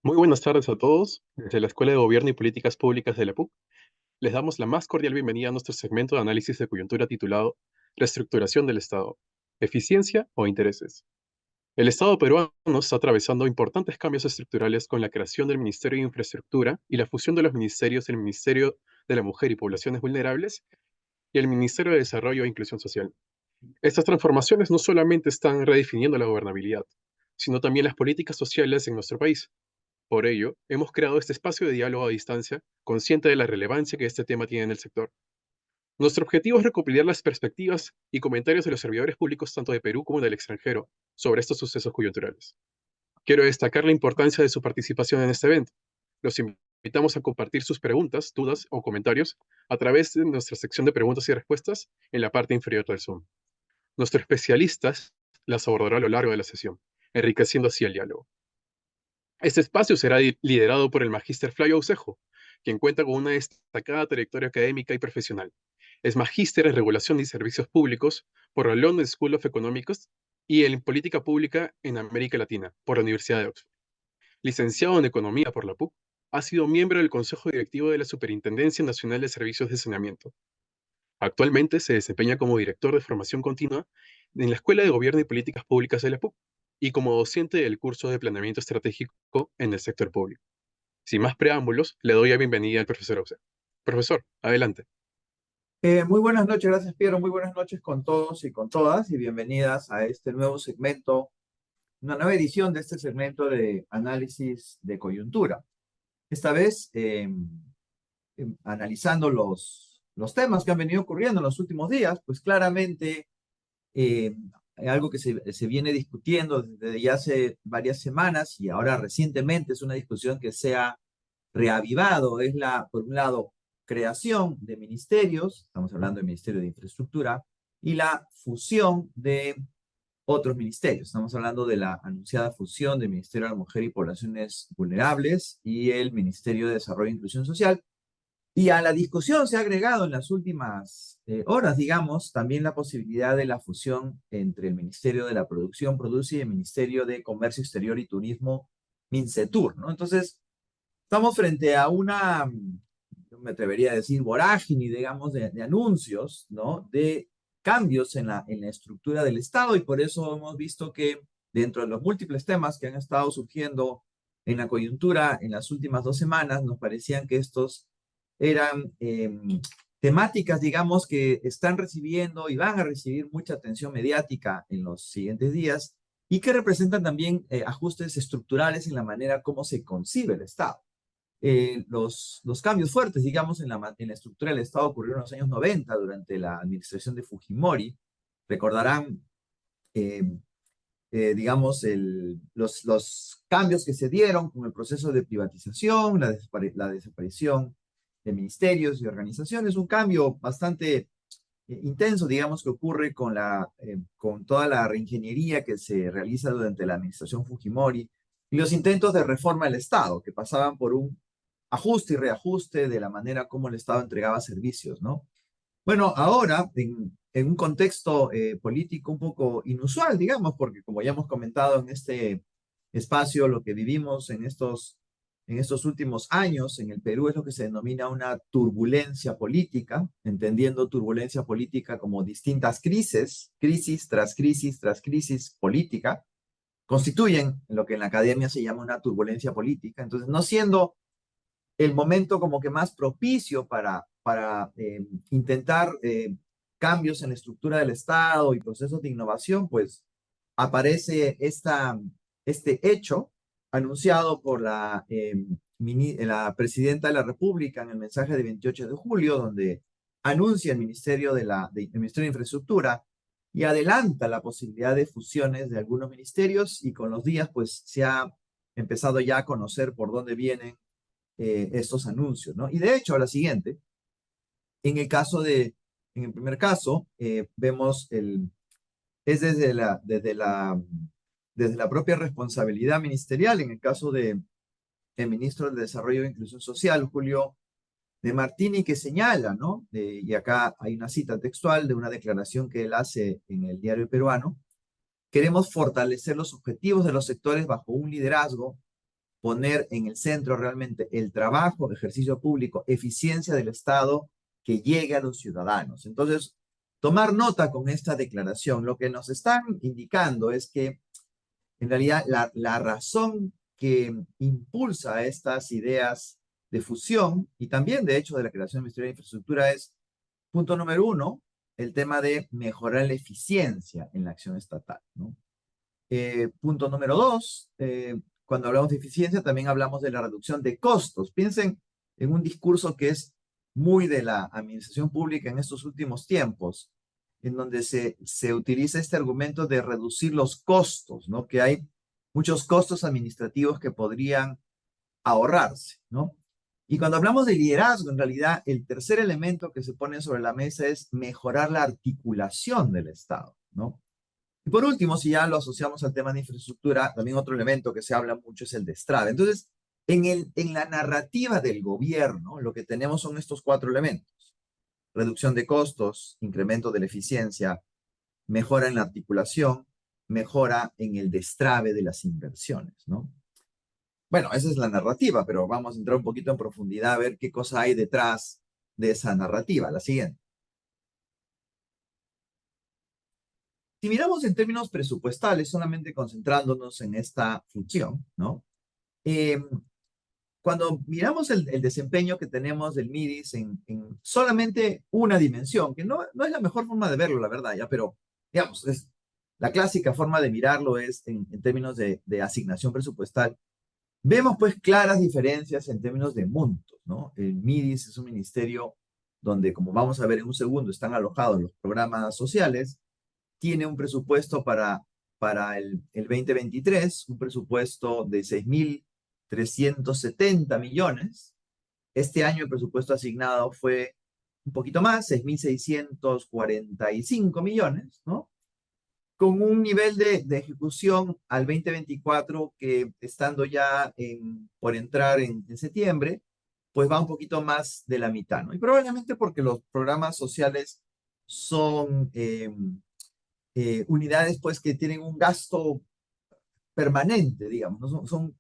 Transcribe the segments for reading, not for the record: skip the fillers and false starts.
Muy buenas tardes a todos. Desde la Escuela de Gobierno y Políticas Públicas de la PUC, les damos la más cordial bienvenida a nuestro segmento de análisis de coyuntura titulado Reestructuración del Estado, Eficiencia o Intereses. El Estado peruano está atravesando importantes cambios estructurales con la creación del Ministerio de Infraestructura y la fusión de los ministerios del Ministerio de la Mujer y Poblaciones Vulnerables y el Ministerio de Desarrollo e Inclusión Social. Estas transformaciones no solamente están redefiniendo la gobernabilidad, sino también las políticas sociales en nuestro país. Por ello, hemos creado este espacio de diálogo a distancia, consciente de la relevancia que este tema tiene en el sector. Nuestro objetivo es recopilar las perspectivas y comentarios de los servidores públicos tanto de Perú como del extranjero sobre estos sucesos coyunturales. Quiero destacar la importancia de su participación en este evento. Los invitamos a compartir sus preguntas, dudas o comentarios a través de nuestra sección de preguntas y respuestas en la parte inferior del Zoom. Nuestro especialista las abordará a lo largo de la sesión, enriqueciendo así el diálogo. Este espacio será liderado por el magíster Flavio Aucejo, quien cuenta con una destacada trayectoria académica y profesional. Es magíster en Regulación y Servicios Públicos por la London School of Economics y en Política Pública en América Latina por la Universidad de Oxford. Licenciado en Economía por la PUC, ha sido miembro del Consejo Directivo de la Superintendencia Nacional de Servicios de Saneamiento. Actualmente se desempeña como director de formación continua en la Escuela de Gobierno y Políticas Públicas de la PUC y como docente del curso de Planeamiento Estratégico en el sector público. Sin más preámbulos, le doy la bienvenida al profesor Auser. Profesor, adelante. Muy buenas noches, gracias Piero, muy buenas noches con todos y con todas y bienvenidas a este nuevo segmento, una nueva edición de este segmento de análisis de coyuntura. Esta vez analizando los temas que han venido ocurriendo en los últimos días, pues claramente eh, algo que se viene discutiendo desde ya hace varias semanas y ahora recientemente es una discusión que se ha reavivado, es por un lado, creación de ministerios, estamos hablando del Ministerio de Infraestructura, y la fusión de otros ministerios. Estamos hablando de la anunciada fusión del Ministerio de la Mujer y Poblaciones Vulnerables y el Ministerio de Desarrollo e Inclusión Social. Y a la discusión se ha agregado en las últimas horas, digamos, también la posibilidad de la fusión entre el Ministerio de la Producción, Produce y el Ministerio de Comercio Exterior y Turismo, MINCETUR, ¿no? Entonces, estamos frente a una, yo me atrevería a decir, vorágine, digamos, de anuncios, ¿no? De cambios en la estructura del Estado y por eso hemos visto que dentro de los múltiples temas que han estado surgiendo en la coyuntura en las últimas 2 semanas, nos parecían que estos eran temáticas, digamos, que están recibiendo y van a recibir mucha atención mediática en los siguientes días y que representan también ajustes estructurales en la manera como se concibe el Estado. Los cambios fuertes, digamos, en la estructura del Estado ocurrieron en los años 90 durante la administración de Fujimori. Recordarán, eh, digamos, los cambios que se dieron con el proceso de privatización, la desaparición de ministerios y organizaciones, un cambio bastante intenso, digamos, que ocurre con toda la reingeniería que se realiza durante la administración Fujimori y los intentos de reforma del Estado, que pasaban por un ajuste y reajuste de la manera como el Estado entregaba servicios, ¿no? Bueno, ahora, en un contexto político un poco inusual, digamos, porque como ya hemos comentado en este espacio, lo que vivimos en estos últimos años en el Perú es lo que se denomina una turbulencia política, entendiendo turbulencia política como distintas crisis tras crisis política, constituyen lo que en la academia se llama una turbulencia política. Entonces, no siendo el momento como que más propicio para intentar cambios en la estructura del Estado y procesos de innovación, pues aparece este hecho anunciado por la presidenta de la República en el mensaje de 28 de julio, donde anuncia el Ministerio de Infraestructura y adelanta la posibilidad de fusiones de algunos ministerios y con los días pues se ha empezado ya a conocer por dónde vienen estos anuncios, ¿no? Y de hecho, a la siguiente, en el primer caso, vemos es desde la propia responsabilidad ministerial, en el caso de el ministro de Desarrollo e Inclusión Social, Julio de Martini, que señala, ¿no? Y acá hay una cita textual de una declaración que él hace en el diario peruano: queremos fortalecer los objetivos de los sectores bajo un liderazgo poner en el centro realmente el trabajo, ejercicio público, eficiencia del Estado que llegue a los ciudadanos. Entonces, tomar nota con esta declaración, lo que nos están indicando es que en realidad la razón que impulsa estas ideas de fusión y también de hecho de la creación del Ministerio de Infraestructura es, punto número uno, el tema de mejorar la eficiencia en la acción estatal, ¿no? Punto número dos, cuando hablamos de eficiencia también hablamos de la reducción de costos. Piensen en un discurso que es muy de la administración pública en estos últimos tiempos, en donde se utiliza este argumento de reducir los costos, ¿no? Que hay muchos costos administrativos que podrían ahorrarse, ¿no? Y cuando hablamos de liderazgo, en realidad el tercer elemento que se pone sobre la mesa es mejorar la articulación del Estado, ¿no? Y por último, si ya lo asociamos al tema de infraestructura, también otro elemento que se habla mucho es el destrave. Entonces, en la narrativa del gobierno, lo que tenemos son estos cuatro elementos: reducción de costos, incremento de la eficiencia, mejora en la articulación, mejora en el destrave de las inversiones, ¿no? Bueno, esa es la narrativa, pero vamos a entrar un poquito en profundidad a ver qué cosa hay detrás de esa narrativa. La siguiente. Si miramos en términos presupuestales, solamente concentrándonos en esta función, ¿no? Eh, Cuando miramos el desempeño que tenemos del MIDIS en solamente una dimensión, que no es la mejor forma de verlo, la verdad, ya, pero digamos, es, la clásica forma de mirarlo es en términos de asignación presupuestal. Vemos pues claras diferencias en términos de montos, ¿no? El MIDIS es un ministerio donde, como vamos a ver en un segundo, están alojados los programas sociales, tiene un presupuesto para el 2023, un presupuesto de 6.370 millones. Este año el presupuesto asignado fue un poquito más, 6.645 millones, ¿no? Con un nivel de ejecución al 2024 que estando ya por entrar en septiembre, pues va un poquito más de la mitad, ¿no? Y probablemente porque los programas sociales son unidades pues que tienen un gasto permanente, digamos, ¿no? Son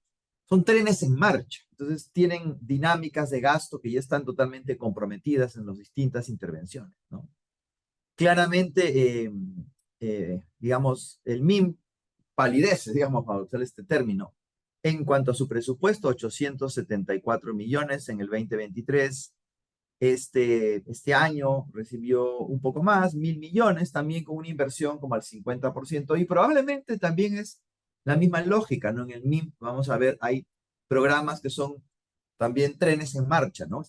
trenes en marcha, entonces tienen dinámicas de gasto que ya están totalmente comprometidas en las distintas intervenciones, ¿no? Claramente, digamos, el MIM palidece, digamos, para usar este término, en cuanto a su presupuesto, 874 millones en el 2023. Este año recibió un poco más, 1.000 millones, también con una inversión como al 50%, y probablemente también es la misma lógica, ¿no? En el MIM, vamos a ver, hay programas que son también trenes en marcha, ¿no?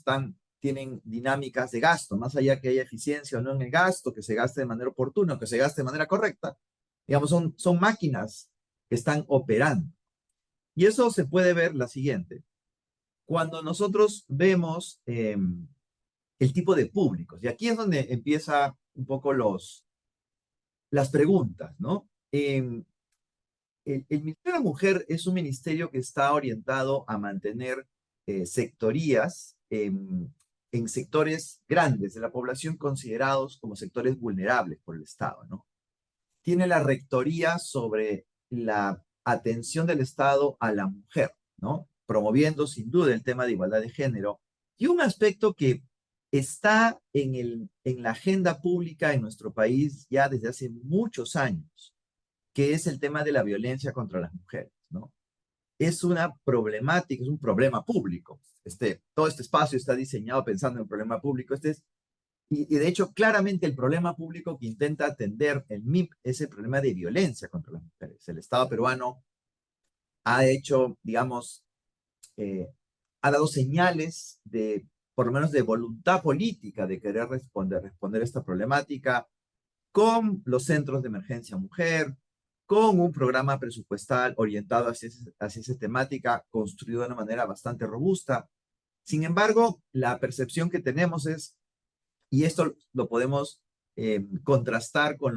Tienen dinámicas de gasto, más allá que haya eficiencia o no en el gasto, que se gaste de manera oportuna, que se gaste de manera correcta, digamos, son máquinas que están operando. Y eso se puede ver la siguiente. Cuando nosotros vemos el tipo de públicos. Y aquí es donde empieza un poco las preguntas, ¿no? El Ministerio de la Mujer es un ministerio que está orientado a mantener sectorías en sectores grandes de la población considerados como sectores vulnerables por el Estado, ¿no? Tiene la rectoría sobre la atención del Estado a la mujer, ¿no? Promoviendo sin duda el tema de igualdad de género. Y un aspecto que está en la agenda pública en nuestro país ya desde hace muchos años, que es el tema de la violencia contra las mujeres, ¿no? Es una problemática, es un problema público. Todo este espacio está diseñado pensando en un problema público. Y de hecho, claramente el problema público que intenta atender el MIP es el problema de violencia contra las mujeres. El Estado peruano ha hecho, digamos, eh, ha dado señales de, por lo menos de voluntad política de querer responder a esta problemática con los centros de emergencia mujer, con un programa presupuestal orientado hacia esa temática, construido de una manera bastante robusta. Sin embargo, la percepción que tenemos es, y esto lo podemos contrastar con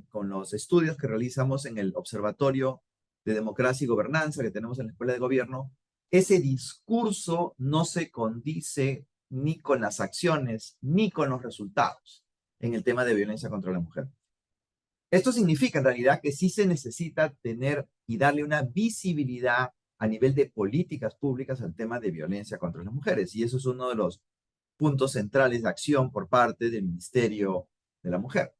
con los estudios que realizamos en el Observatorio de Democracia y Gobernanza que tenemos en la Escuela de Gobierno. Ese discurso no se condice ni con las acciones ni con los resultados en el tema de violencia contra la mujer. Esto significa en realidad que sí se necesita tener y darle una visibilidad a nivel de políticas públicas al tema de violencia contra las mujeres. Y eso es uno de los puntos centrales de acción por parte del Ministerio de la Mujer.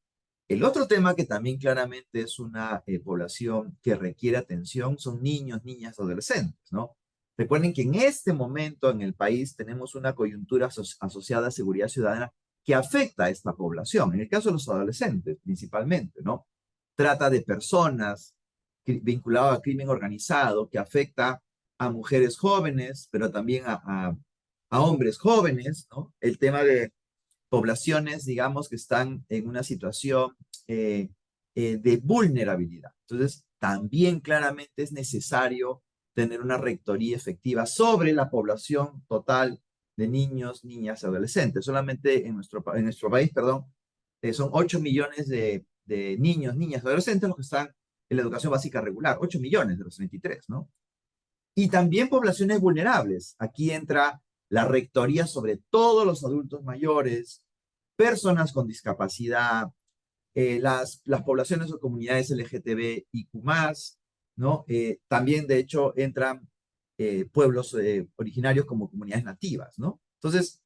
El otro tema que también claramente es una población que requiere atención son niños, niñas, adolescentes, ¿no? Recuerden que en este momento en el país tenemos una coyuntura asociada a seguridad ciudadana que afecta a esta población, en el caso de los adolescentes principalmente, ¿no? Trata de personas vinculado a crimen organizado que afecta a mujeres jóvenes, pero también a hombres jóvenes, ¿no? El tema de poblaciones, digamos, que están en una situación de vulnerabilidad. Entonces, también claramente es necesario tener una rectoría efectiva sobre la población total de niños, niñas y adolescentes. Solamente en nuestro país, perdón, son 8 millones de niños, niñas y adolescentes los que están en la educación básica regular, 8 millones de los 23, ¿no? Y también poblaciones vulnerables. Aquí entra la rectoría sobre todos los adultos mayores, personas con discapacidad, las poblaciones o comunidades LGTBIQ+, ¿no? También, de hecho, entran pueblos originarios como comunidades nativas, ¿no? Entonces,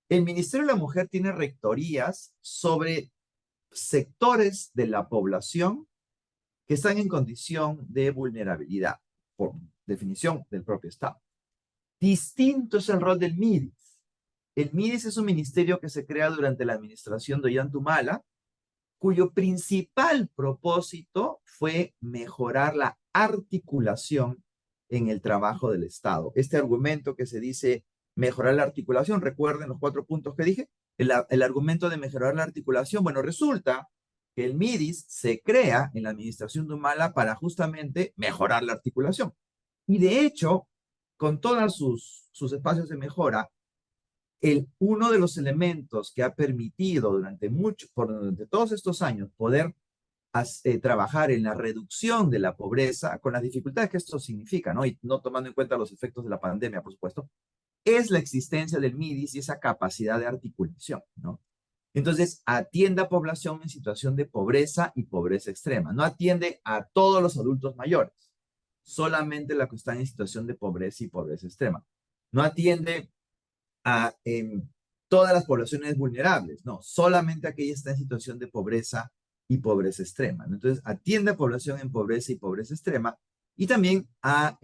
el Ministerio de la Mujer tiene rectorías sobre sectores de la población que están en condición de vulnerabilidad, por definición del propio Estado. Distinto es el rol del MIDIS. El MIDIS es un ministerio que se crea durante la administración de Ollantumala, cuyo principal propósito fue mejorar la articulación en el trabajo del Estado. Este argumento que se dice mejorar la articulación, recuerden los 4 puntos que dije, el argumento de mejorar la articulación, bueno, resulta que el MIDIS se crea en la administración de Humala para justamente mejorar la articulación. Y de hecho, con todos sus espacios de mejora, uno de los elementos que ha permitido durante todos estos años poder trabajar en la reducción de la pobreza, con las dificultades que esto significa, ¿no? Y no tomando en cuenta los efectos de la pandemia, por supuesto, es la existencia del MIDIS y esa capacidad de articulación, ¿no? Entonces, atiende a población en situación de pobreza y pobreza extrema. No atiende a todos los adultos mayores, solamente la que están en situación de pobreza y pobreza extrema. No atiende a todas las poblaciones vulnerables, no, solamente aquella está en situación de pobreza y pobreza extrema, ¿no? Entonces, atiende a población en pobreza y pobreza extrema y también a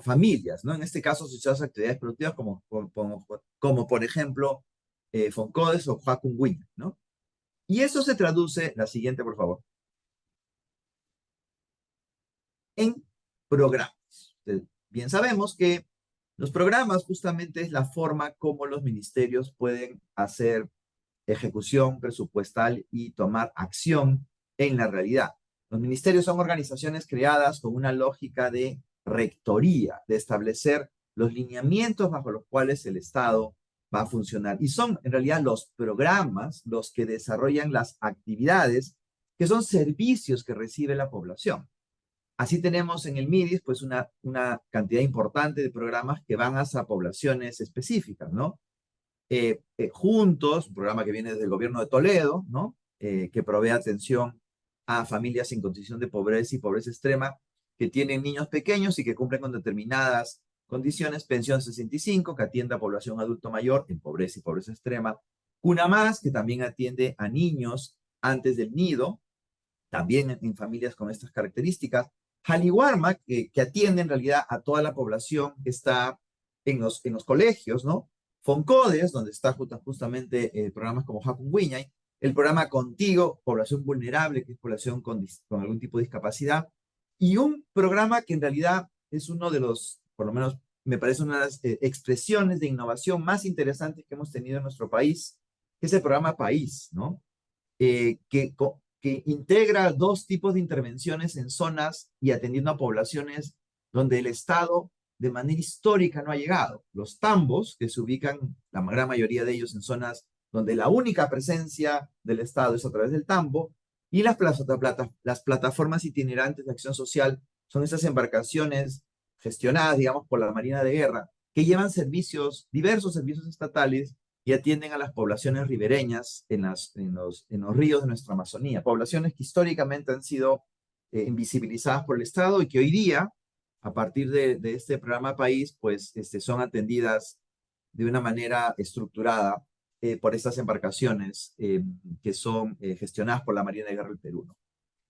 familias, ¿no? En este caso, asociadas a actividades productivas como por ejemplo, Foncodes o Jacunguiña, ¿no? Y eso se traduce, la siguiente, por favor, en programas. Entonces, bien sabemos que los programas justamente es la forma como los ministerios pueden hacer ejecución presupuestal y tomar acción en la realidad. Los ministerios son organizaciones creadas con una lógica de rectoría, de establecer los lineamientos bajo los cuales el Estado va a funcionar. Y son en realidad los programas los que desarrollan las actividades que son servicios que recibe la población. Así tenemos en el MIDIS pues una cantidad importante de programas que van hacia poblaciones específicas, ¿no? Juntos, un programa que viene del gobierno de Toledo, ¿no? Que provee atención a familias en condición de pobreza y pobreza extrema, que tienen niños pequeños y que cumplen con determinadas condiciones, pensión 65, que atiende a población adulto mayor en pobreza y pobreza extrema, Cuna Más, que también atiende a niños antes del nido, también en familias con estas características, Jaliwarma, que atiende en realidad a toda la población que está en los colegios, ¿no? Foncodes, donde está justamente programas como Jacunguiñay, el programa Contigo, población vulnerable, que es población con algún tipo de discapacidad, y un programa que en realidad es uno de los, por lo menos me parece una de las expresiones de innovación más interesantes que hemos tenido en nuestro país, que es el programa País, ¿no? Que integra 2 tipos de intervenciones en zonas y atendiendo a poblaciones donde el Estado de manera histórica no ha llegado. Los tambos, que se ubican, la gran mayoría de ellos en zonas donde la única presencia del Estado es a través del tambo, y las plataformas itinerantes de acción social son esas embarcaciones gestionadas, digamos, por la Marina de Guerra, que llevan servicios, diversos servicios estatales y atienden a las poblaciones ribereñas en los ríos de nuestra Amazonía, poblaciones que históricamente han sido invisibilizadas por el Estado y que hoy día, a partir de este programa País, pues son atendidas de una manera estructurada por estas embarcaciones que son gestionadas por la Marina de Guerra del Perú, ¿no?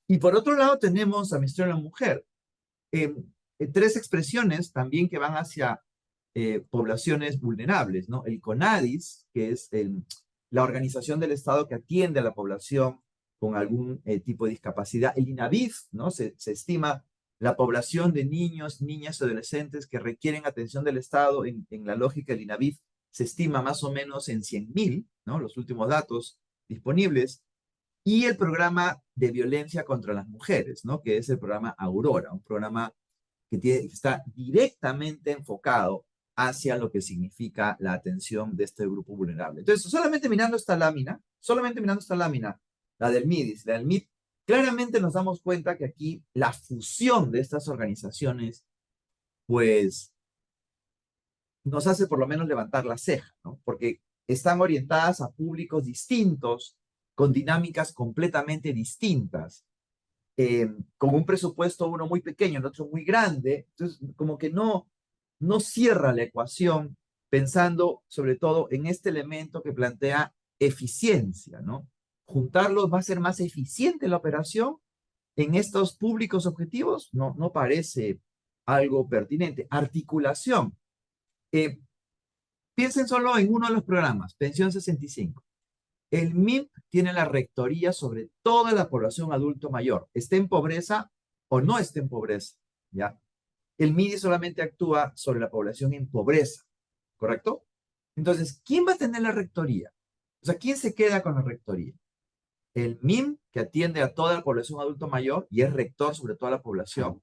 Y por otro lado tenemos al Ministerio de la Mujer. Eh, tres expresiones también que van hacia poblaciones vulnerables, ¿no? El CONADIS, que es la organización del Estado que atiende a la población con algún tipo de discapacidad. El INAVIF, ¿no? Se estima la población de niños, niñas y adolescentes que requieren atención del Estado en la lógica del INAVIF se estima más o menos en 100.000, ¿no? Los últimos datos disponibles. Y el programa de violencia contra las mujeres, ¿no? Que es el programa Aurora, un programa que está directamente enfocado hacia lo que significa la atención de este grupo vulnerable. Entonces, solamente mirando esta lámina, la del MIDIS, la del MIP, claramente nos damos cuenta que aquí la fusión de estas organizaciones, pues, nos hace por lo menos levantar la ceja, ¿no? Porque están orientadas a públicos distintos, con dinámicas completamente distintas, con un presupuesto uno muy pequeño, el otro muy grande, entonces como que no cierra la ecuación pensando sobre todo en este elemento que plantea eficiencia, ¿no? Juntarlos va a ser más eficiente la operación en estos públicos objetivos, no parece algo pertinente. Articulación. Eh, Piensen solo en uno de los programas, Pensión 65. El MIP tiene la rectoría sobre toda la población adulto mayor, esté en pobreza o no esté en pobreza, ¿ya? El MIDI solamente actúa sobre la población en pobreza, ¿correcto? Entonces, ¿quién va a tener la rectoría? O sea, ¿quién se queda con la rectoría? El MIM, que atiende a toda la población adulto mayor y es rector sobre toda la población,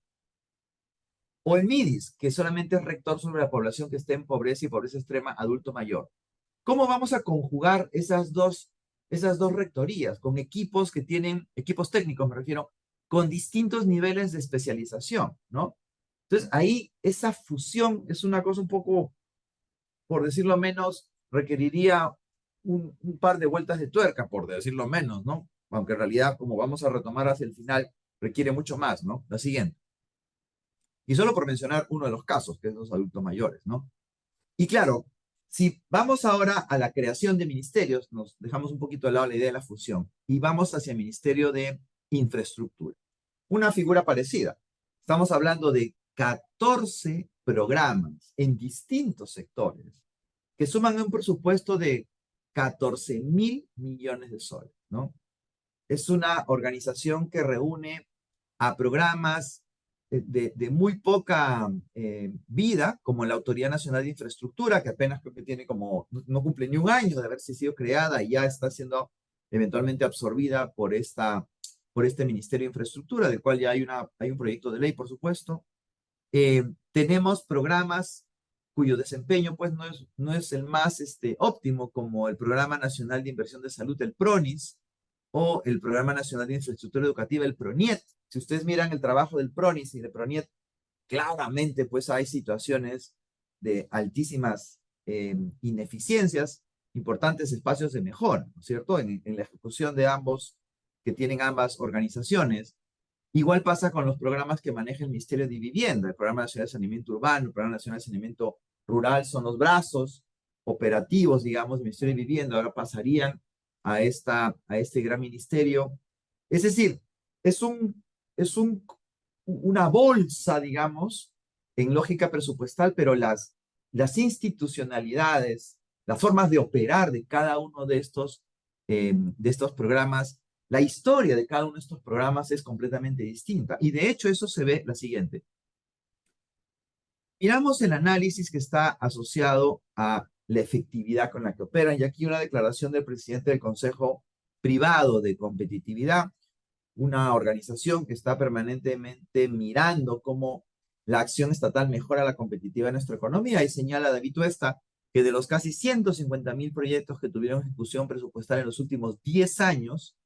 o el MIDIS, que solamente es rector sobre la población que esté en pobreza y pobreza extrema adulto mayor. ¿Cómo vamos a conjugar esas dos rectorías con equipos que tienen, equipos técnicos me refiero, con distintos niveles de especialización, ¿no? Entonces ahí esa fusión es una cosa un poco, por decirlo menos, requeriría un par de vueltas de tuerca, por decirlo menos, ¿no? Aunque en realidad, como vamos a retomar hacia el final, requiere mucho más, ¿no? La siguiente. Y solo por mencionar uno de los casos, que es los adultos mayores, ¿no? Y claro, si vamos ahora a la creación de ministerios, nos dejamos un poquito de lado la idea de la fusión y vamos hacia el Ministerio de Infraestructura. Una figura parecida. Estamos hablando de 14 programas en distintos sectores que suman un presupuesto de 14.000 millones de soles, ¿no? Es una organización que reúne a programas de muy poca vida, como la Autoridad Nacional de Infraestructura, que apenas creo que tiene como, no cumple ni un año de haberse sido creada y ya está siendo eventualmente absorbida por este Ministerio de Infraestructura, del cual ya hay un proyecto de ley, por supuesto. Tenemos programas cuyo desempeño pues no es el más óptimo, como el Programa Nacional de Inversión de Salud, el PRONIS, o el Programa Nacional de Infraestructura Educativa, el PRONIET. Si ustedes miran el trabajo del PRONIS y del PRONIET, claramente pues hay situaciones de altísimas ineficiencias, importantes espacios de mejora, ¿no es cierto? En la ejecución de ambos, que tienen ambas organizaciones. Igual pasa con los programas que maneja el Ministerio de Vivienda, el Programa Nacional de Saneamiento Urbano, el Programa Nacional de Saneamiento Rural, son los brazos operativos, digamos, del Ministerio de Vivienda, ahora pasarían a este gran ministerio. Es decir, es una bolsa, digamos, en lógica presupuestal, pero las institucionalidades, las formas de operar de cada uno de estos programas, la historia de cada uno de estos programas es completamente distinta. Y de hecho eso se ve la siguiente. Miramos el análisis que está asociado a la efectividad con la que operan. Y aquí una declaración del presidente del Consejo Privado de Competitividad, una organización que está permanentemente mirando cómo la acción estatal mejora la competitividad de nuestra economía, y señala David Tuesta que de los casi 150.000 proyectos que tuvieron ejecución presupuestal en los últimos 10 años,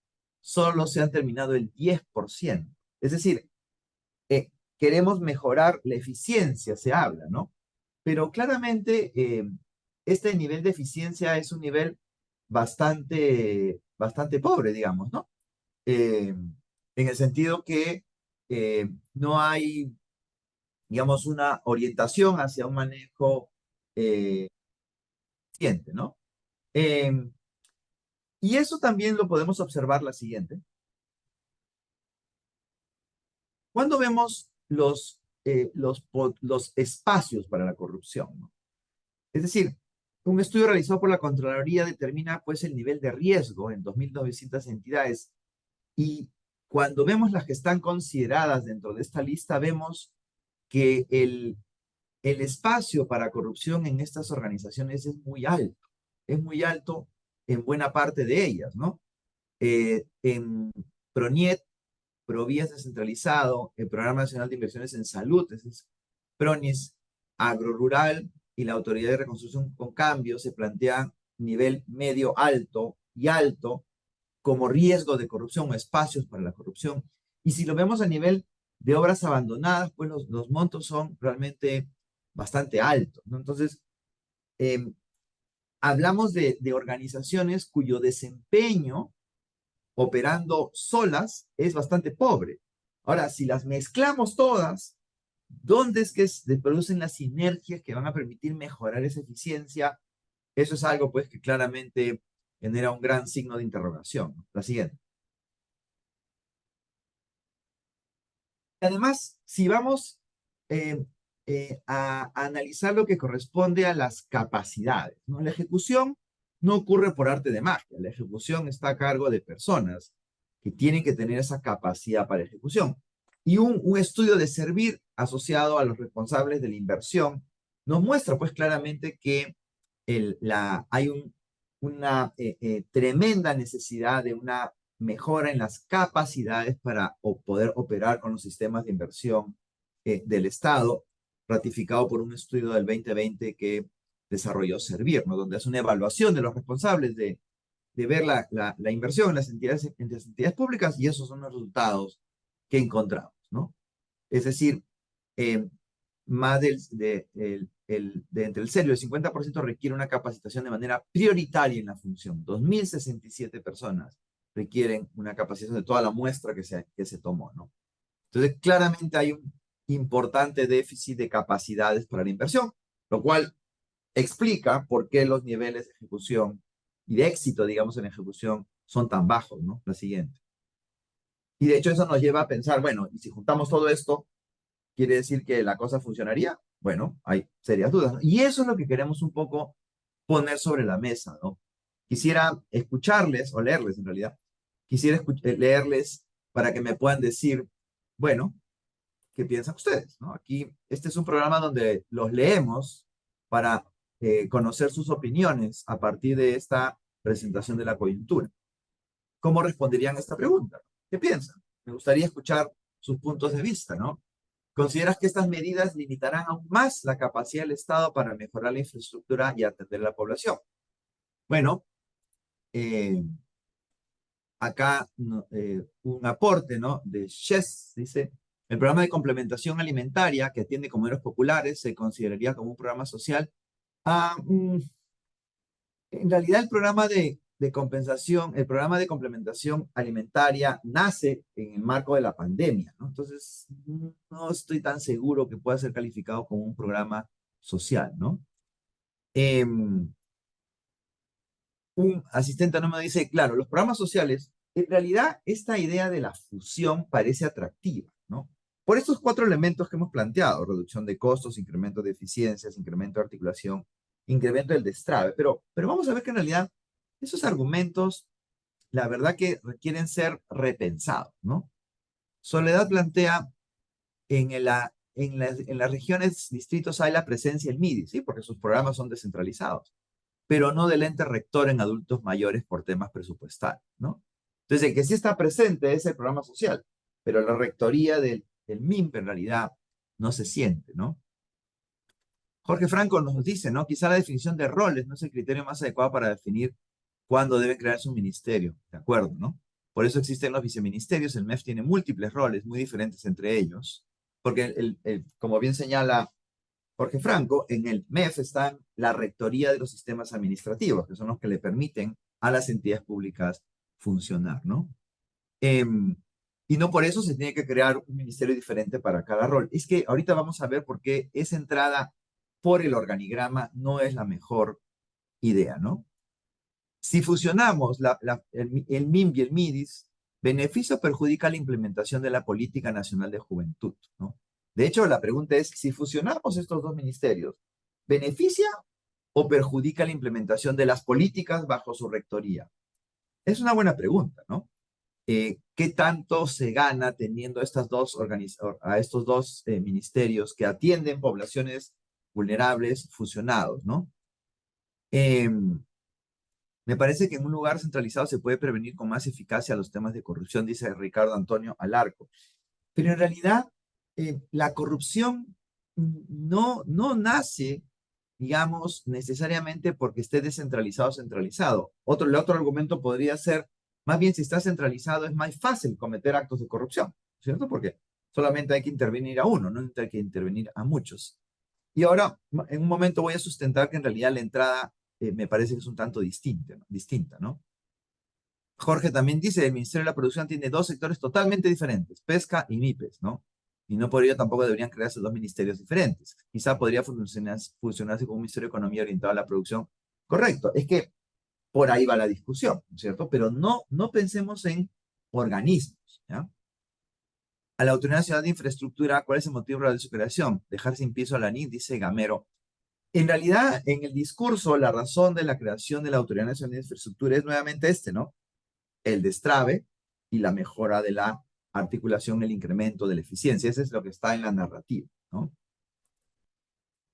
solo se han terminado el 10%. Es decir, queremos mejorar la eficiencia, se habla, ¿no? Pero claramente este nivel de eficiencia es un nivel bastante pobre, digamos, ¿no? En el sentido que no hay, digamos, una orientación hacia un manejo eficiente, ¿no? Eh, y eso también lo podemos observar la siguiente. Cuando vemos los espacios para la corrupción, ¿no? Es decir, un estudio realizado por la Contraloría determina pues el nivel de riesgo en 2.900 entidades y cuando vemos las que están consideradas dentro de esta lista, vemos que el espacio para corrupción en estas organizaciones es muy alto en buena parte de ellas, ¿no? En PRONIET, Provías descentralizado, el Programa Nacional de Inversiones en Salud, ese es PRONIS, Agrorural y la Autoridad de Reconstrucción con Cambio se plantean nivel medio alto y alto como riesgo de corrupción o espacios para la corrupción. Y si lo vemos a nivel de obras abandonadas, pues los montos son realmente bastante altos, ¿no? Entonces, eh, hablamos de organizaciones cuyo desempeño operando solas es bastante pobre. Ahora, si las mezclamos todas, ¿dónde es que se producen las sinergias que van a permitir mejorar esa eficiencia? Eso es algo pues que claramente genera un gran signo de interrogación, ¿no? La siguiente. Además, si vamos eh, a analizar lo que corresponde a las capacidades, ¿no? La ejecución no ocurre por arte de magia, la ejecución está a cargo de personas que tienen que tener esa capacidad para ejecución. Y un estudio de servir asociado a los responsables de la inversión nos muestra pues claramente que hay una tremenda necesidad de una mejora en las capacidades para poder operar con los sistemas de inversión del Estado, ratificado por un estudio del 2020 que desarrolló Servir, ¿no? Donde hace una evaluación de los responsables de ver la inversión en las entidades públicas y esos son los resultados que encontramos, ¿no? Es decir, eh, más de entre el 0 y el 50% requiere una capacitación de manera prioritaria en la función. 2.067 personas requieren una capacitación de toda la muestra que se tomó, ¿no? Entonces, claramente hay un importante déficit de capacidades para la inversión, lo cual explica por qué los niveles de ejecución y de éxito, digamos, en ejecución son tan bajos, ¿no? La siguiente. Y de hecho eso nos lleva a pensar, bueno, y si juntamos todo esto, ¿quiere decir que la cosa funcionaría? Bueno, hay serias dudas, ¿no? Y eso es lo que queremos un poco poner sobre la mesa, ¿no? Quisiera escucharles, o leerles en realidad, quisiera leerles para que me puedan decir, bueno, ¿qué piensan ustedes? ¿No? Aquí, este es un programa donde los leemos para conocer sus opiniones a partir de esta presentación de la coyuntura. ¿Cómo responderían a esta pregunta? ¿Qué piensan? Me gustaría escuchar sus puntos de vista, ¿no? ¿Consideras que estas medidas limitarán aún más la capacidad del Estado para mejorar la infraestructura y atender a la población? Bueno, eh, acá un aporte, ¿no? De Chess, dice, el programa de complementación alimentaria que atiende comederos populares se consideraría como un programa social. Ah, en realidad el programa de compensación, el programa de complementación alimentaria nace en el marco de la pandemia, ¿no? Entonces, no estoy tan seguro que pueda ser calificado como un programa social, ¿no? Un asistente anónimo dice, claro, los programas sociales, en realidad esta idea de la fusión parece atractiva, ¿no? Por estos cuatro elementos que hemos planteado, reducción de costos, incremento de eficiencias, incremento de articulación, incremento del destrave, pero vamos a ver que en realidad esos argumentos, la verdad que requieren ser repensados, ¿no? Soledad plantea en las regiones, distritos hay la presencia del MIDI, ¿sí? Porque sus programas son descentralizados, pero no del ente rector en adultos mayores por temas presupuestales, ¿no? Entonces, el que sí está presente es el programa social, pero la rectoría del MIMP en realidad no se siente, ¿no? Jorge Franco nos dice, ¿no? Quizá la definición de roles no es el criterio más adecuado para definir cuándo debe crearse un ministerio, ¿de acuerdo, no? Por eso existen los viceministerios, el MEF tiene múltiples roles muy diferentes entre ellos, porque como bien señala Jorge Franco, en el MEF está la rectoría de los sistemas administrativos, que son los que le permiten a las entidades públicas funcionar, ¿no? Y no por eso se tiene que crear un ministerio diferente para cada rol. Es que ahorita vamos a ver por qué esa entrada por el organigrama no es la mejor idea, ¿no? Si fusionamos el MIMB y el MIDIS, beneficio o perjudica la implementación de la Política Nacional de Juventud, ¿no? De hecho, la pregunta es, si fusionamos estos dos ministerios, ¿beneficia o perjudica la implementación de las políticas bajo su rectoría? Es una buena pregunta, ¿no? ¿Qué tanto se gana teniendo a estos dos ministerios que atienden poblaciones vulnerables fusionados, ¿no? Me parece que en un lugar centralizado se puede prevenir con más eficacia los temas de corrupción, dice Ricardo Antonio Alarco. Pero en realidad, la corrupción no nace, digamos, necesariamente porque esté descentralizado o centralizado. El otro argumento podría ser, más bien si está centralizado es más fácil cometer actos de corrupción, ¿cierto? Porque solamente hay que intervenir a uno, no hay que intervenir a muchos. Y ahora, en un momento voy a sustentar que en realidad la entrada me parece que es un tanto distinta, ¿no? Jorge también dice, el Ministerio de la Producción tiene dos sectores totalmente diferentes, pesca y MIPES, ¿no? Y no por ello tampoco deberían crearse dos ministerios diferentes. Quizá podría fusionarse con un Ministerio de Economía orientado a la producción. Correcto, es que por ahí va la discusión, ¿no es cierto? Pero no pensemos en organismos, ¿ya? A la Autoridad Nacional de Infraestructura, ¿cuál es el motivo de su creación? Dejar sin piso a la NIT, dice Gamero. En realidad, en el discurso, la razón de la creación de la Autoridad Nacional de Infraestructura es nuevamente ¿no? El destrave y la mejora de la articulación, el incremento de la eficiencia. Eso es lo que está en la narrativa, ¿no?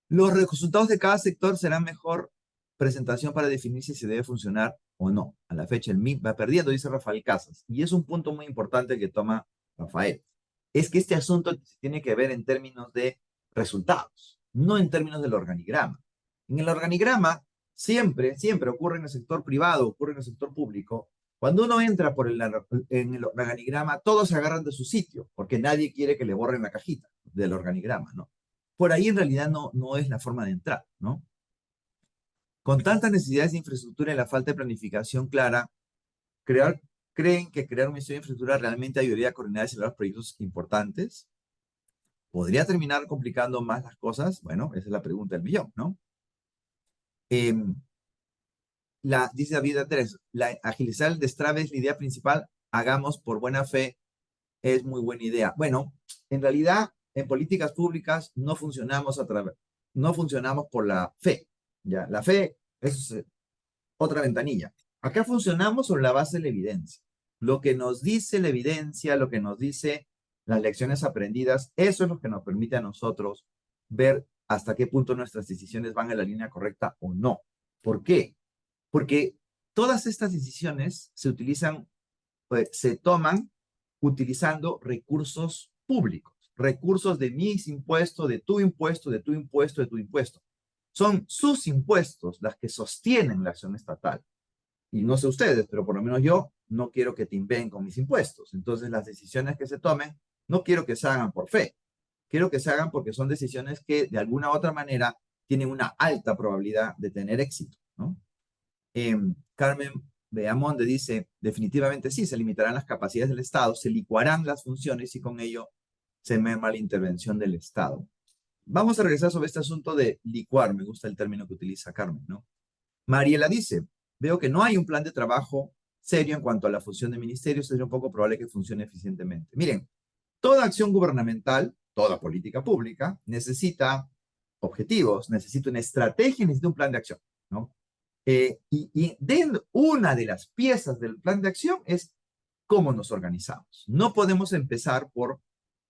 Los resultados de cada sector serán mejor presentación para definir si se debe funcionar o no. A la fecha, el MIP va perdiendo, dice Rafael Casas. Y es un punto muy importante que toma Rafael. Es que este asunto tiene que ver en términos de resultados, no en términos del organigrama. En el organigrama, siempre ocurre en el sector privado, ocurre en el sector público. Cuando uno entra en el organigrama, todos se agarran de su sitio, porque nadie quiere que le borren la cajita del organigrama, ¿no? Por ahí en realidad no es la forma de entrar, ¿no? Con tantas necesidades de infraestructura y la falta de planificación clara, ¿creen que crear un ministerio de infraestructura realmente ayudaría a coordinar y acelerar proyectos importantes? ¿Podría terminar complicando más las cosas? Bueno, esa es la pregunta del millón, ¿no? Dice David Andrés, agilizar el destrave es la idea principal, hagamos por buena fe, es muy buena idea. Bueno, en realidad, en políticas públicas no funcionamos por la fe, ¿ya? La fe es otra ventanilla. Acá funcionamos sobre la base de la evidencia. Lo que nos dice la evidencia, lo que nos dice las lecciones aprendidas, eso es lo que nos permite a nosotros ver hasta qué punto nuestras decisiones van en la línea correcta o no. ¿Por qué? Porque todas estas decisiones se toman utilizando recursos públicos, recursos de mis impuestos, de tu impuesto, de tu impuesto, de tu impuesto. Son sus impuestos las que sostienen la acción estatal. Y no sé ustedes, pero por lo menos yo no quiero que te timbeen con mis impuestos. Entonces, las decisiones que se tomen, no quiero que se hagan por fe. Quiero que se hagan porque son decisiones que de alguna u otra manera tienen una alta probabilidad de tener éxito, ¿no? Carmen Beamonde dice, definitivamente sí, se limitarán las capacidades del Estado, se licuarán las funciones y con ello se merma la intervención del Estado. Vamos a regresar sobre este asunto de licuar, me gusta el término que utiliza Carmen, ¿no? Mariela dice, veo que no hay un plan de trabajo serio en cuanto a la fusión de ministerios, es un poco probable que funcione eficientemente. Miren, toda acción gubernamental, toda política pública, necesita objetivos, necesita una estrategia, necesita un plan de acción, ¿no? Una de las piezas del plan de acción es cómo nos organizamos. No podemos empezar por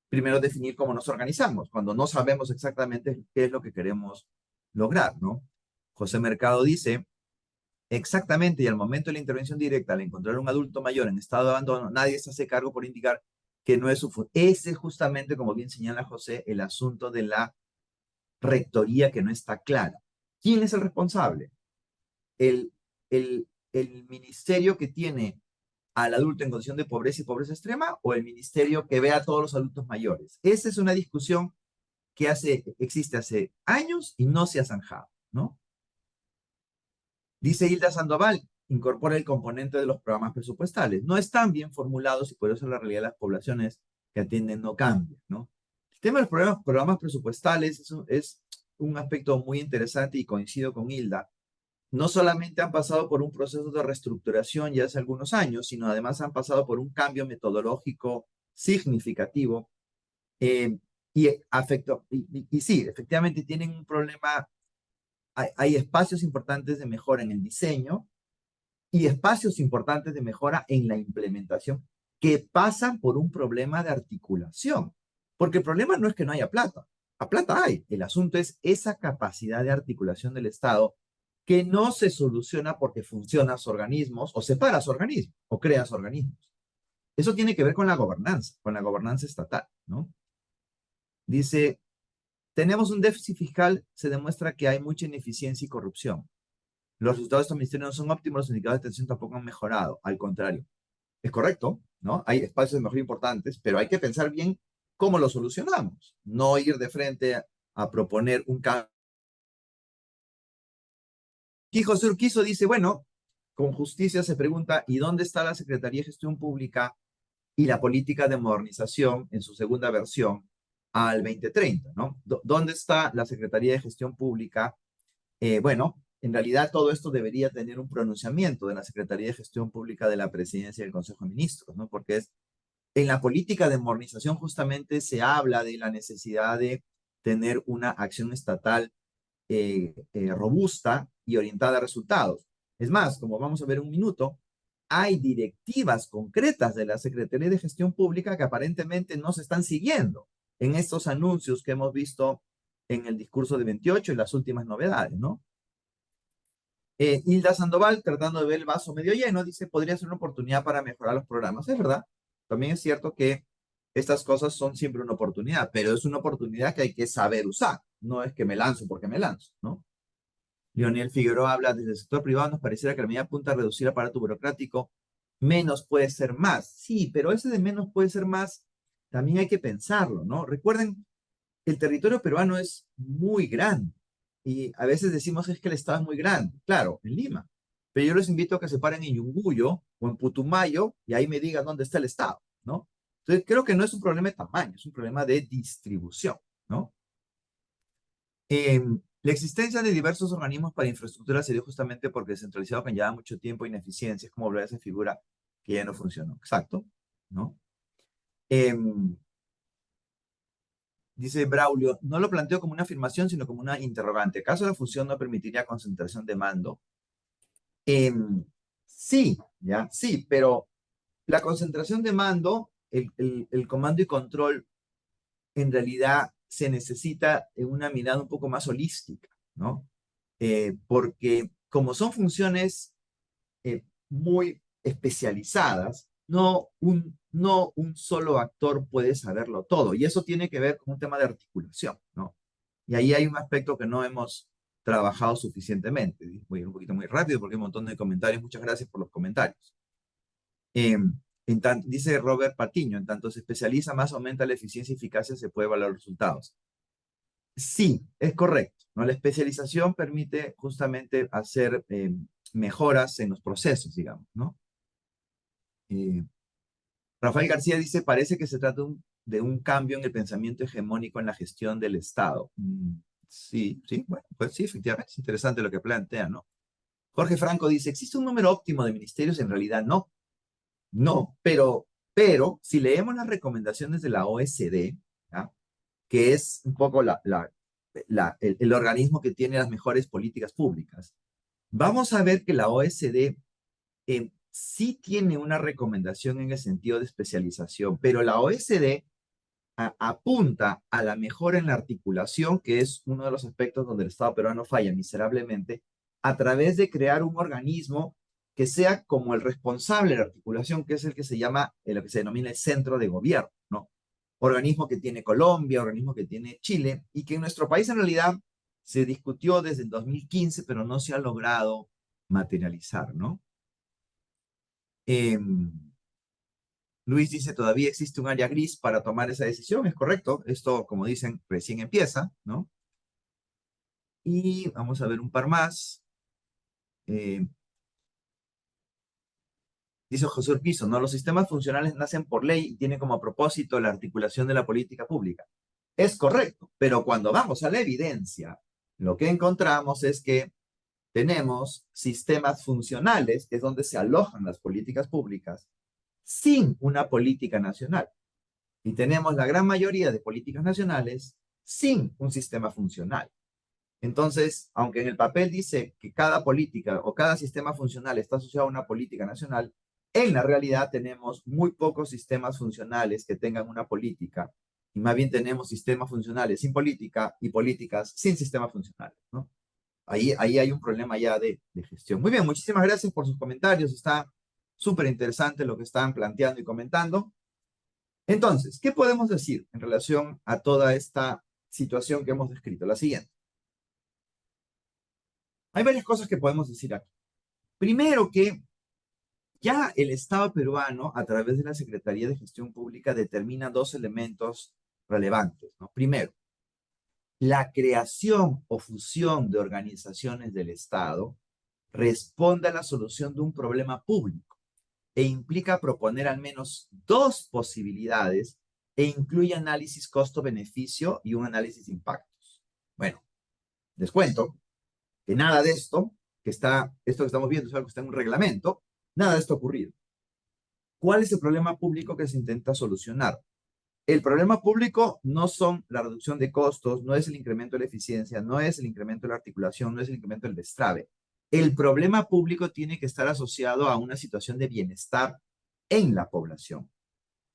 primero definir cómo nos organizamos, cuando no sabemos exactamente qué es lo que queremos lograr, ¿no? José Mercado dice, exactamente, y al momento de la intervención directa, al encontrar un adulto mayor en estado de abandono, nadie se hace cargo por indicar que no es su función. Ese es justamente, como bien señala José, el asunto de la rectoría que no está clara. ¿Quién es el responsable? El, el ministerio que tiene al adulto en condición de pobreza y pobreza extrema o el ministerio que ve a todos los adultos mayores. Esa es una discusión que existe hace años y no se ha zanjado, ¿no? Dice Hilda Sandoval, incorpora el componente de los programas presupuestales. No están bien formulados y por eso la realidad de las poblaciones que atienden no cambia, ¿no? El tema de los programas presupuestales es un aspecto muy interesante y coincido con Hilda. No solamente han pasado por un proceso de reestructuración ya hace algunos años, sino además han pasado por un cambio metodológico significativo eh, y sí, efectivamente tienen un problema, hay espacios importantes de mejora en el diseño y espacios importantes de mejora en la implementación que pasan por un problema de articulación. Porque el problema no es que no haya plata, la plata hay, el asunto es esa capacidad de articulación del Estado que no se soluciona porque funcionas organismos o separas organismos o creas organismos. Eso tiene que ver con la gobernanza estatal, ¿no? Dice, tenemos un déficit fiscal, se demuestra que hay mucha ineficiencia y corrupción. Los resultados de estos ministerios no son óptimos, los indicadores de atención tampoco han mejorado, al contrario. Es correcto, ¿no? Hay espacios de mejora importantes, pero hay que pensar bien cómo lo solucionamos, no ir de frente a proponer un cambio. Y José Urquizo dice, bueno, con justicia se pregunta, ¿y dónde está la Secretaría de Gestión Pública y la política de modernización en su segunda versión al 2030, ¿no? ¿Dónde está la Secretaría de Gestión Pública? Bueno, en realidad todo esto debería tener un pronunciamiento de la Secretaría de Gestión Pública de la Presidencia y del Consejo de Ministros, ¿no? Porque en la política de modernización justamente se habla de la necesidad de tener una acción estatal robusta y orientada a resultados. Es más, como vamos a ver en un minuto, hay directivas concretas de la Secretaría de Gestión Pública que aparentemente no se están siguiendo en estos anuncios que hemos visto en el discurso de 28 y las últimas novedades, ¿no? Hilda Sandoval, tratando de ver el vaso medio lleno, dice, podría ser una oportunidad para mejorar los programas. Es verdad, también es cierto que estas cosas son siempre una oportunidad, pero es una oportunidad que hay que saber usar. No es que me lanzo porque me lanzo, ¿no? Leonel Figueroa habla desde el sector privado, nos pareciera que la medida apunta a reducir el aparato burocrático. Menos puede ser más. Sí, pero ese de menos puede ser más, también hay que pensarlo, ¿no? Recuerden, el territorio peruano es muy grande y a veces decimos es que el Estado es muy grande, claro, en Lima, pero yo les invito a que se paren en Yunguyo o en Putumayo y ahí me digan dónde está el Estado, ¿no? Entonces creo que no es un problema de tamaño, es un problema de distribución, ¿no? La existencia de diversos organismos para infraestructura se dio justamente porque descentralizado lleva mucho tiempo e ineficiencias, como hablar de esa figura que ya no funcionó. Exacto, ¿no? Em, Dice Braulio, no lo planteo como una afirmación, sino como una interrogante. ¿Acaso la fusión no permitiría concentración de mando? Sí, ya, sí, pero la concentración de mando, el comando y control, en realidad se necesita en una mirada un poco más holística, ¿no? Porque como son funciones muy especializadas, no un solo actor puede saberlo todo. Y eso tiene que ver con un tema de articulación, ¿no? Y ahí hay un aspecto que no hemos trabajado suficientemente. Voy a ir un poquito muy rápido porque hay un montón de comentarios. Muchas gracias por los comentarios. Dice Robert Patiño, en tanto se especializa más, aumenta la eficiencia y eficacia, se puede evaluar los resultados. Sí, es correcto, ¿no? La especialización permite justamente hacer mejoras en los procesos, digamos, ¿no? Eh, Rafael García dice, parece que se trata de un cambio en el pensamiento hegemónico en la gestión del Estado. Sí, sí, bueno, pues sí, efectivamente, es interesante lo que plantea, ¿no? Jorge Franco dice, ¿existe un número óptimo de ministerios? En realidad no, no, pero si leemos las recomendaciones de la OSD, ¿ya? Que es un poco el organismo que tiene las mejores políticas públicas, vamos a ver que la OSD sí tiene una recomendación en el sentido de especialización, pero la OSD apunta a la mejora en la articulación, que es uno de los aspectos donde el Estado peruano falla miserablemente, a través de crear un organismo que sea como el responsable de la articulación, que es el que se llama, lo que se denomina el centro de gobierno, ¿no? Organismo que tiene Colombia, organismo que tiene Chile, y que en nuestro país en realidad se discutió desde el 2015, pero no se ha logrado materializar, ¿no? Eh, Luis dice, todavía existe un área gris para tomar esa decisión, es correcto. Esto, como dicen, recién empieza, ¿no? Y vamos a ver un par más. Eh, dice José Urquizo, ¿no? Los sistemas funcionales nacen por ley y tienen como propósito la articulación de la política pública. Es correcto, pero cuando vamos a la evidencia, lo que encontramos es que tenemos sistemas funcionales, que es donde se alojan las políticas públicas, sin una política nacional. Y tenemos la gran mayoría de políticas nacionales sin un sistema funcional. Entonces, aunque en el papel dice que cada política o cada sistema funcional está asociado a una política nacional, en la realidad tenemos muy pocos sistemas funcionales que tengan una política, y más bien tenemos sistemas funcionales sin política y políticas sin sistemas funcionales, ¿no? Ahí hay un problema ya de gestión. Muy bien, muchísimas gracias por sus comentarios. Está súper interesante lo que están planteando y comentando. Entonces, ¿qué podemos decir en relación a toda esta situación que hemos descrito? La siguiente. Hay varias cosas que podemos decir aquí. Primero que ya el Estado peruano, a través de la Secretaría de Gestión Pública, determina dos elementos relevantes, ¿no? Primero, la creación o fusión de organizaciones del Estado responde a la solución de un problema público e implica proponer al menos dos posibilidades e incluye análisis costo-beneficio y un análisis de impactos. Bueno, les cuento que nada de esto, esto que estamos viendo es algo que está en un reglamento, nada de esto ha ocurrido. ¿Cuál es el problema público que se intenta solucionar? El problema público no son la reducción de costos, no es el incremento de la eficiencia, no es el incremento de la articulación, no es el incremento del destrave. El problema público tiene que estar asociado a una situación de bienestar en la población.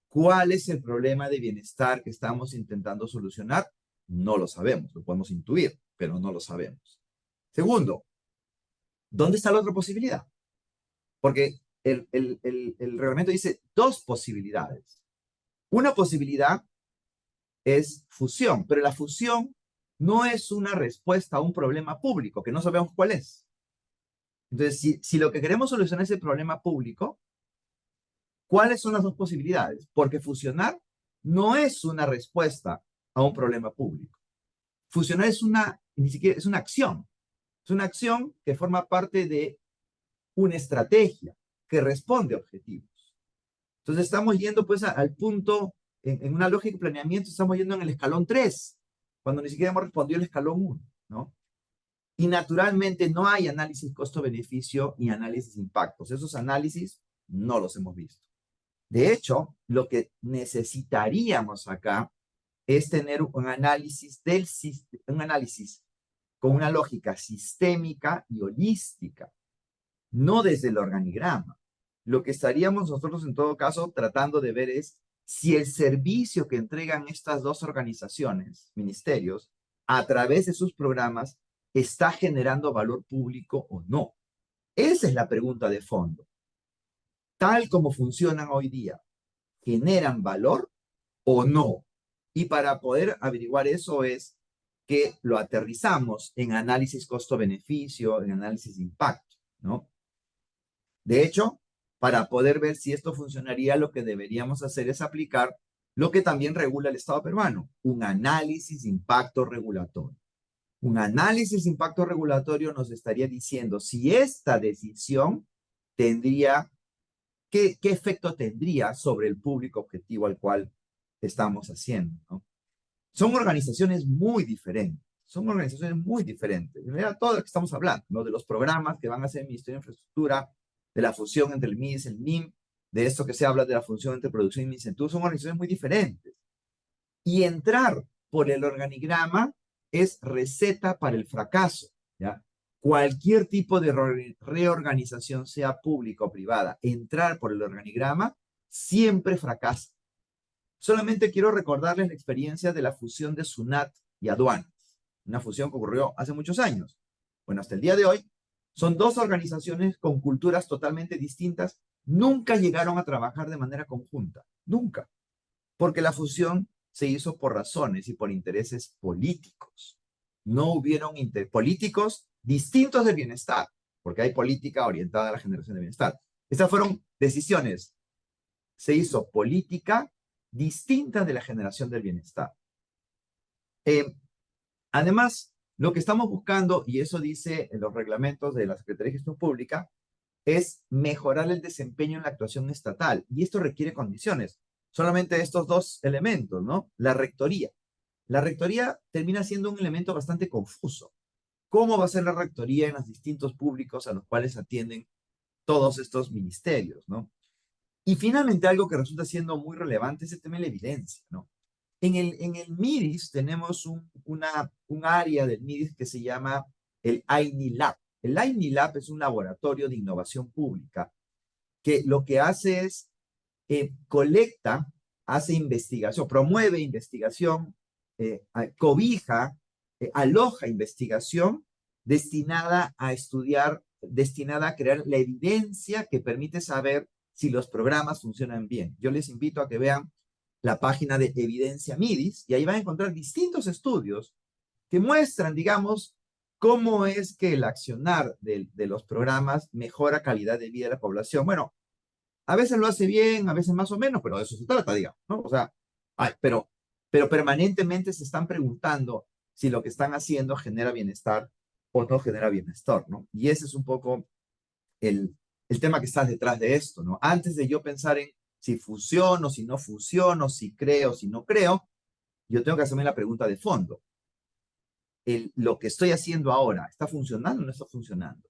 ¿Cuál es el problema de bienestar que estamos intentando solucionar? No lo sabemos, lo podemos intuir, pero no lo sabemos. Segundo, ¿dónde está la otra posibilidad? Porque el reglamento dice dos posibilidades. Una posibilidad es fusión, pero la fusión no es una respuesta a un problema público, que no sabemos cuál es. Entonces, si lo que queremos solucionar es el problema público, ¿cuáles son las dos posibilidades? Porque fusionar no es una respuesta a un problema público. Fusionar ni siquiera es una acción. Es una acción que forma parte de una estrategia que responde a objetivos. Entonces estamos yendo pues al punto, en una lógica de planeamiento, estamos yendo en el escalón 3, cuando ni siquiera hemos respondido el escalón 1, ¿no? Y naturalmente no hay análisis costo-beneficio ni análisis impactos. Esos análisis no los hemos visto. De hecho, lo que necesitaríamos acá es tener un análisis con una lógica sistémica y holística, no desde el organigrama. Lo que estaríamos nosotros en todo caso tratando de ver es si el servicio que entregan estas dos organizaciones, ministerios, a través de sus programas, está generando valor público o no. Esa es la pregunta de fondo. Tal como funcionan hoy día, ¿generan valor o no? Y para poder averiguar eso es que lo aterrizamos en análisis costo-beneficio, en análisis de impacto, ¿no? De hecho, para poder ver si esto funcionaría, lo que deberíamos hacer es aplicar lo que también regula el Estado peruano, un análisis de impacto regulatorio. Un análisis de impacto regulatorio nos estaría diciendo si esta decisión tendría, qué efecto tendría sobre el público objetivo al cual estamos haciendo, ¿no? Son organizaciones muy diferentes. Son organizaciones muy diferentes. Mira, todo lo que estamos hablando, ¿no? De los programas que van a hacer el Ministerio de Infraestructura, de la fusión entre el MIS y el MIM, de esto que se habla de la función entre producción y incentivo, son organizaciones muy diferentes. Y entrar por el organigrama es receta para el fracaso, ¿ya? Cualquier tipo de reorganización, sea pública o privada, entrar por el organigrama siempre fracasa. Solamente quiero recordarles la experiencia de la fusión de SUNAT y aduanas, una fusión que ocurrió hace muchos años. Bueno, hasta el día de hoy, son dos organizaciones con culturas totalmente distintas, nunca llegaron a trabajar de manera conjunta, nunca, porque la fusión se hizo por razones y por intereses políticos. No hubieron políticos distintos del bienestar, porque hay política orientada a la generación de bienestar. Estas fueron decisiones. Se hizo política distinta de la generación del bienestar. Además, lo que estamos buscando, y eso dice en los reglamentos de la Secretaría de Gestión Pública, es mejorar el desempeño en la actuación estatal. Y esto requiere condiciones. Solamente estos dos elementos, ¿no? La rectoría. La rectoría termina siendo un elemento bastante confuso. ¿Cómo va a ser la rectoría en los distintos públicos a los cuales atienden todos estos ministerios, ¿no? Y finalmente algo que resulta siendo muy relevante es el tema de la evidencia, ¿no? En el MIDIS tenemos un área del MIDIS que se llama el INI Lab. El INI Lab es un laboratorio de innovación pública que lo que hace es colecta, hace investigación, promueve investigación, cobija, aloja investigación destinada a estudiar, destinada a crear la evidencia que permite saber si los programas funcionan bien. Yo les invito a que vean la página de Evidencia MIDIS y ahí van a encontrar distintos estudios que muestran, digamos, cómo es que el accionar de los programas mejora calidad de vida de la población. Bueno, a veces lo hace bien, a veces más o menos, pero de eso se trata, digamos, ¿no? O sea, ay, pero permanentemente se están preguntando si lo que están haciendo genera bienestar o no genera bienestar, ¿no? Y ese es un poco el tema que está detrás de esto, ¿no? Antes de yo pensar en si funciono, si no funciono, si creo, si no creo, yo tengo que hacerme la pregunta de fondo. Lo que estoy haciendo ahora, ¿está funcionando o no está funcionando?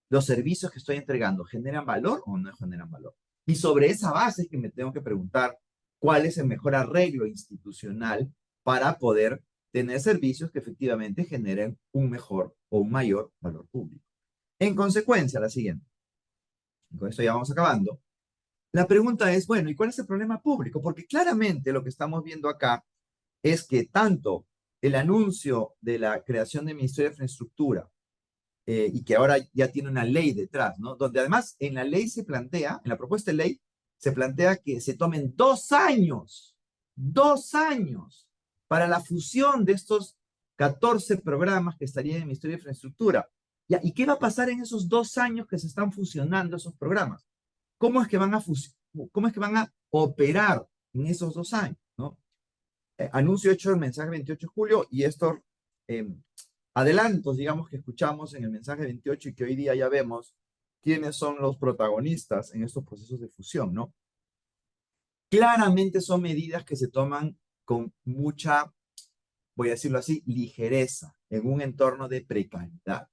¿Los servicios que estoy entregando generan valor o no generan valor? Y sobre esa base es que me tengo que preguntar cuál es el mejor arreglo institucional para poder tener servicios que efectivamente generen un mejor o un mayor valor público. En consecuencia, la siguiente, y con esto ya vamos acabando, la pregunta es, bueno, ¿y cuál es el problema público? Porque claramente lo que estamos viendo acá es que tanto el anuncio de la creación del Ministerio de Infraestructura y que ahora ya tiene una ley detrás, ¿no? Donde además en la ley se plantea, en la propuesta de ley, se plantea que se tomen 2 años para la fusión de estos 14 programas que estarían en el Ministerio de Infraestructura. ¿Ya? ¿Y qué va a pasar en esos 2 años que se están fusionando esos programas? ¿Cómo es que van a, cómo es que van a operar en esos 2 años, ¿no? Anuncio hecho el mensaje 28 de julio y estos eh, adelantos, digamos, que escuchamos en el mensaje 28 y que hoy día ya vemos quiénes son los protagonistas en estos procesos de fusión, ¿no? Claramente son medidas que se toman con mucha, voy a decirlo así, ligereza en un entorno de precariedad.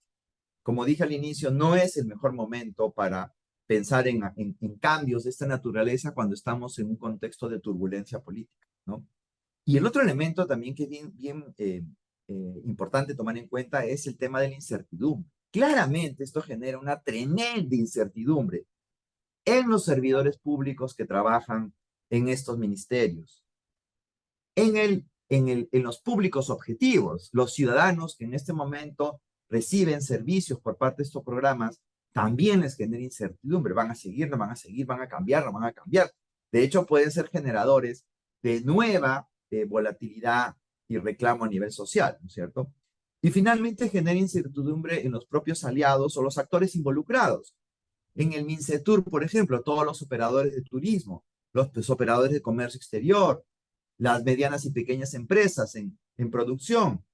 Como dije al inicio, no es el mejor momento para pensar en cambios de esta naturaleza cuando estamos en un contexto de turbulencia política, ¿no? Y el otro elemento también que es bien importante tomar en cuenta es el tema de la incertidumbre. Claramente esto genera una tremenda incertidumbre en los servidores públicos que trabajan en estos ministerios, en los públicos objetivos, los ciudadanos que en este momento reciben servicios por parte de estos programas, también les genera incertidumbre. Van a seguir, no van a seguir, van a cambiar, no van a cambiar. De hecho, pueden ser generadores de nueva volatilidad y reclamo a nivel social, ¿no es cierto? Y finalmente genera incertidumbre en los propios aliados o los actores involucrados. En el MINCETUR, por ejemplo, todos los operadores de turismo, los operadores de comercio exterior, las medianas y pequeñas empresas en producción,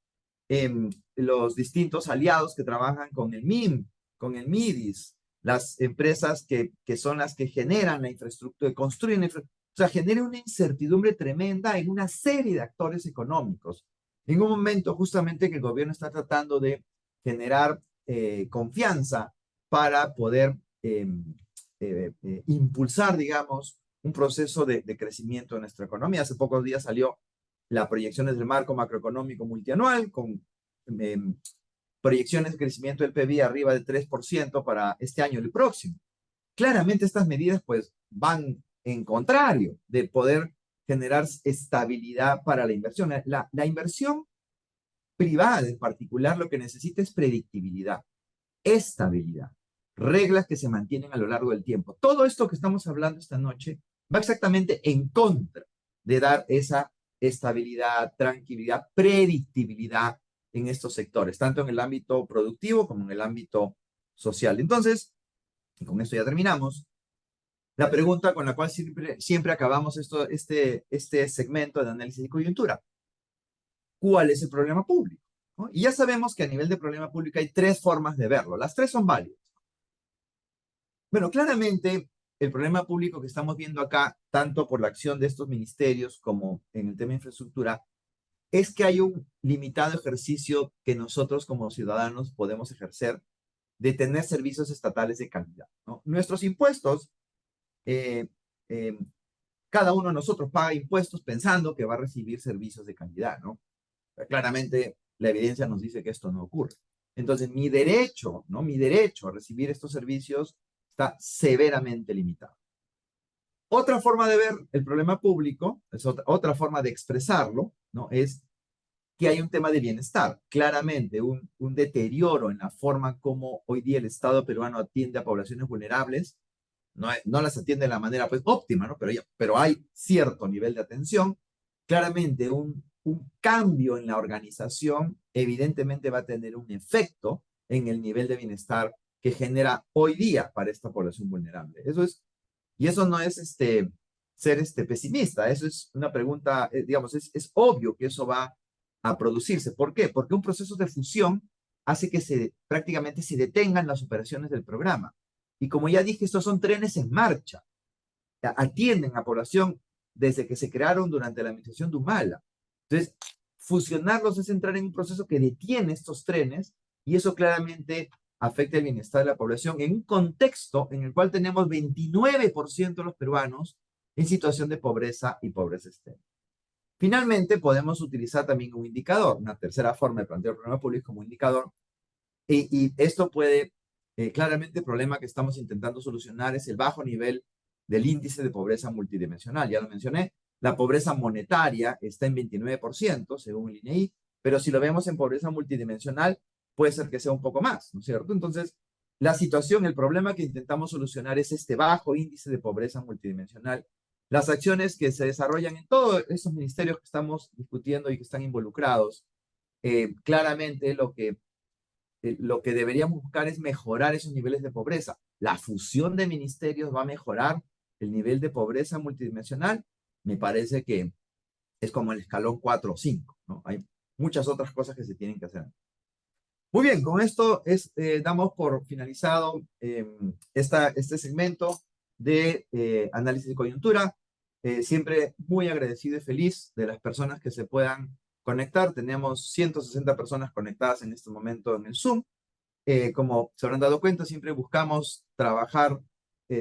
los distintos aliados que trabajan con el MIM, con el MIDIS, las empresas que son las que generan la infraestructura, construyen la infraestructura. O sea, genera una incertidumbre tremenda en una serie de actores económicos. En un momento justamente que el gobierno está tratando de generar confianza para poder impulsar, digamos, un proceso de crecimiento de nuestra economía. Hace pocos días salió las proyecciones del marco macroeconómico multianual con eh, proyecciones de crecimiento del PIB arriba del 3% para este año y el próximo. Claramente estas medidas pues van en contrario de poder generar estabilidad para la inversión. La inversión privada en particular lo que necesita es predictibilidad, estabilidad, reglas que se mantienen a lo largo del tiempo. Todo esto que estamos hablando esta noche va exactamente en contra de dar esa estabilidad, tranquilidad, predictibilidad en estos sectores, tanto en el ámbito productivo como en el ámbito social. Entonces, y con esto ya terminamos, la pregunta con la cual siempre acabamos este segmento de análisis de coyuntura. ¿Cuál es el problema público? ¿No? Y ya sabemos que a nivel de problema público hay tres formas de verlo. Las tres son válidas. Bueno, claramente el problema público que estamos viendo acá, tanto por la acción de estos ministerios como en el tema de infraestructura, es que hay un limitado ejercicio que nosotros como ciudadanos podemos ejercer de tener servicios estatales de calidad, ¿no? Nuestros impuestos, eh, eh, cada uno de nosotros paga impuestos pensando que va a recibir servicios de calidad, ¿no? Claramente la evidencia nos dice que esto no ocurre. Entonces, mi derecho, ¿no? Mi derecho a recibir estos servicios está severamente limitado. Otra forma de ver el problema público, es otra forma de expresarlo, ¿no? Es que hay un tema de bienestar. Claramente, un deterioro en la forma como hoy día el Estado peruano atiende a poblaciones vulnerables. No las atiende de la manera pues óptima, ¿no? Pero hay cierto nivel de atención. Claramente, un cambio en la organización evidentemente va a tener un efecto en el nivel de bienestar que genera hoy día para esta población vulnerable. Y eso no es ser pesimista, eso es una pregunta, digamos, es obvio que eso va a producirse. ¿Por qué? Porque un proceso de fusión hace que prácticamente se detengan las operaciones del programa. Y como ya dije, estos son trenes en marcha, atienden a población desde que se crearon durante la administración de Humala. Entonces, fusionarlos es entrar en un proceso que detiene estos trenes y eso claramente afecta el bienestar de la población en un contexto en el cual tenemos 29% de los peruanos en situación de pobreza y pobreza extrema. Finalmente, podemos utilizar también un indicador, una tercera forma de plantear el problema público como indicador, y esto puede, claramente el problema que estamos intentando solucionar es el bajo nivel del índice de pobreza multidimensional. Ya lo mencioné, la pobreza monetaria está en 29%, según el INEI, pero si lo vemos en pobreza multidimensional, puede ser que sea un poco más, ¿no es cierto? Entonces, la situación, el problema que intentamos solucionar es este bajo índice de pobreza multidimensional. Las acciones que se desarrollan en todos esos ministerios que estamos discutiendo y que están involucrados, claramente lo que deberíamos buscar es mejorar esos niveles de pobreza. La fusión de ministerios va a mejorar el nivel de pobreza multidimensional. Me parece que es como el escalón 4 o 5, ¿no? Hay muchas otras cosas que se tienen que hacer. Muy bien, con esto damos por finalizado este segmento de análisis de coyuntura. Siempre muy agradecido y feliz de las personas que se puedan conectar. Tenemos 160 personas conectadas en este momento en el Zoom. Como se habrán dado cuenta, siempre buscamos trabajar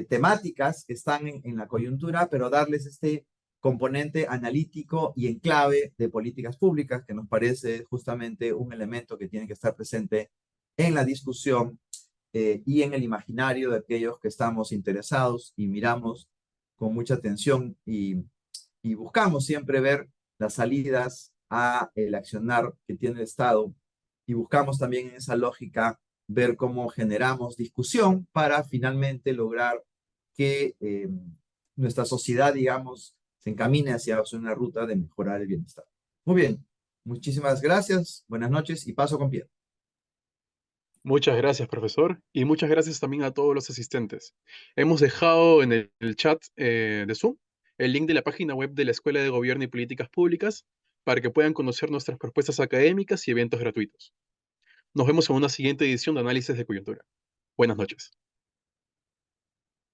temáticas que están en la coyuntura, pero darles este componente analítico y en clave de políticas públicas, que nos parece justamente un elemento que tiene que estar presente en la discusión y en el imaginario de aquellos que estamos interesados y miramos con mucha atención y buscamos siempre ver las salidas a el accionar que tiene el Estado y buscamos también en esa lógica ver cómo generamos discusión para finalmente lograr que nuestra sociedad, digamos, se encamine hacia una ruta de mejorar el bienestar. Muy bien, muchísimas gracias, buenas noches y paso con Pierre. Muchas gracias, profesor, y muchas gracias también a todos los asistentes. Hemos dejado en el chat de Zoom el link de la página web de la Escuela de Gobierno y Políticas Públicas para que puedan conocer nuestras propuestas académicas y eventos gratuitos. Nos vemos en una siguiente edición de Análisis de Coyuntura. Buenas noches.